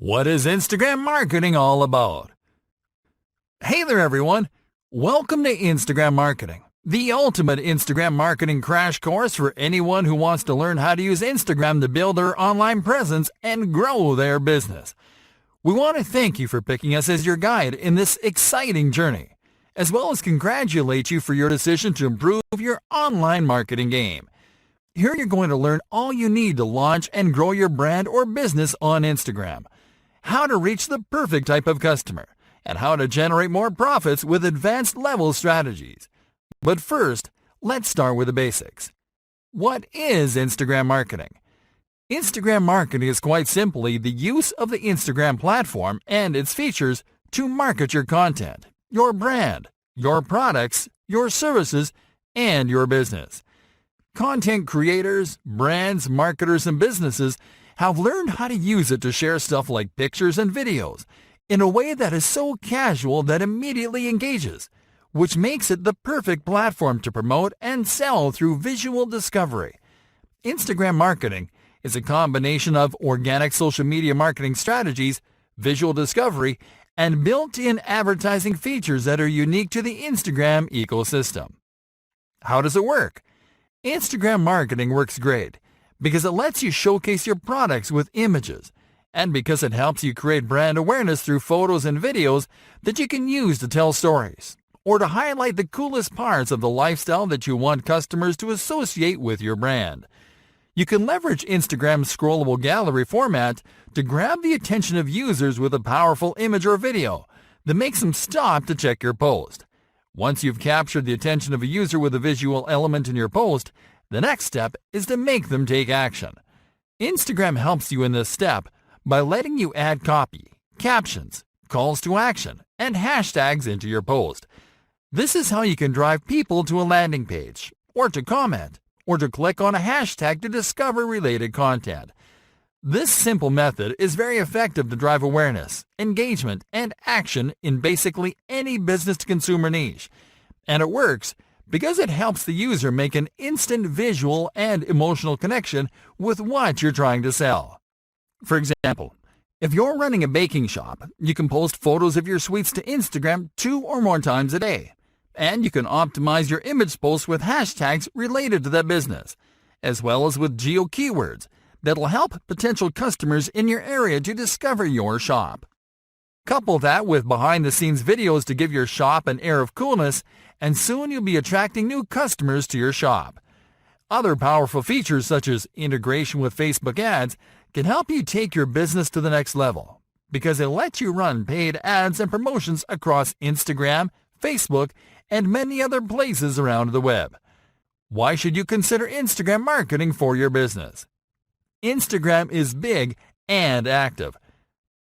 What is Instagram marketing all about? Hey there everyone! Welcome to Instagram Marketing, the ultimate Instagram marketing crash course for anyone who wants to learn how to use Instagram to build their online presence and grow their business. We want to thank you for picking us as your guide in this exciting journey, as well as congratulate you for your decision to improve your online marketing game. Here you're going to learn all you need to launch and grow your brand or business on Instagram, how to reach the perfect type of customer, and how to generate more profits with advanced level strategies. But first, let's start with the basics. What is Instagram marketing? Instagram marketing is quite simply the use of the Instagram platform and its features to market your content, your brand, your products, your services, and your business. Content creators, brands, marketers, and businesses have learned how to use it to share stuff like pictures and videos in a way that is so casual that immediately engages, which makes it the perfect platform to promote and sell through visual discovery. Instagram marketing is a combination of organic social media marketing strategies, visual discovery, and built-in advertising features that are unique to the Instagram ecosystem. How does it work? Instagram marketing works great because it lets you showcase your products with images, and because it helps you create brand awareness through photos and videos that you can use to tell stories, or to highlight the coolest parts of the lifestyle that you want customers to associate with your brand. You can leverage Instagram's scrollable gallery format to grab the attention of users with a powerful image or video that makes them stop to check your post. Once you've captured the attention of a user with a visual element in your post, the next step is to make them take action. Instagram helps you in this step by letting you add copy, captions, calls to action, and hashtags into your post. This is how you can drive people to a landing page, or to comment, or to click on a hashtag to discover related content. This simple method is very effective to drive awareness, engagement, and action in basically any business-to-consumer niche. And it works because it helps the user make an instant visual and emotional connection with what you're trying to sell. For example, if you're running a baking shop, you can post photos of your sweets to Instagram 2 or more times a day. And you can optimize your image posts with hashtags related to that business, as well as with geo keywords that'll help potential customers in your area to discover your shop. Couple that with behind-the-scenes videos to give your shop an air of coolness, and soon you'll be attracting new customers to your shop. Other powerful features such as integration with Facebook ads can help you take your business to the next level, because it lets you run paid ads and promotions across Instagram, Facebook, and many other places around the web. Why should you consider Instagram marketing for your business? Instagram is big and active.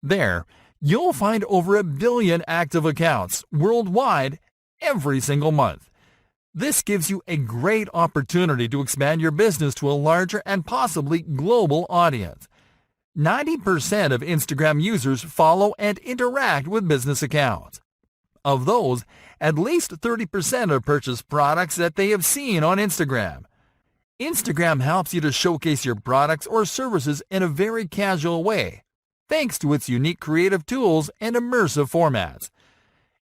There, you'll find over 1 billion active accounts worldwide every single month. This gives you a great opportunity to expand your business to a larger and possibly global audience. 90% of Instagram users follow and interact with business accounts. Of those, at least 30% have purchased products that they have seen on Instagram. Instagram helps you to showcase your products or services in a very casual way, thanks to its unique creative tools and immersive formats.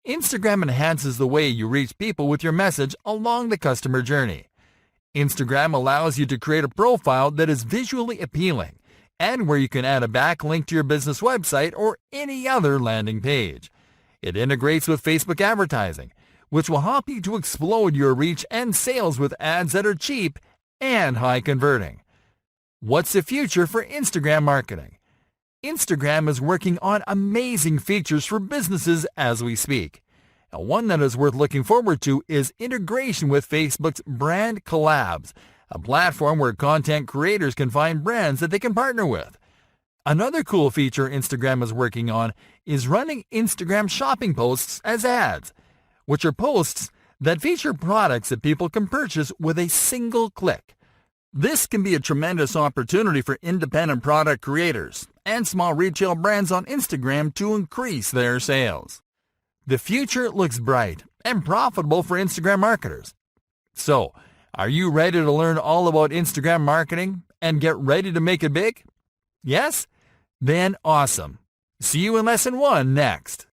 Instagram enhances the way you reach people with your message along the customer journey. Instagram allows you to create a profile that is visually appealing and where you can add a backlink to your business website or any other landing page. It integrates with Facebook advertising, which will help you to explode your reach and sales with ads that are cheap and high converting. What's the future for Instagram marketing? Instagram is working on amazing features for businesses as we speak. And one that is worth looking forward to is integration with Facebook's Brand Collabs, a platform where content creators can find brands that they can partner with. Another cool feature Instagram is working on is running Instagram shopping posts as ads, which are posts that feature products that people can purchase with a single click. This can be a tremendous opportunity for independent product creators and small retail brands on Instagram to increase their sales. The future looks bright and profitable for Instagram marketers. So, are you ready to learn all about Instagram marketing and get ready to make it big? Yes? Then awesome. See you in Lesson 1 next.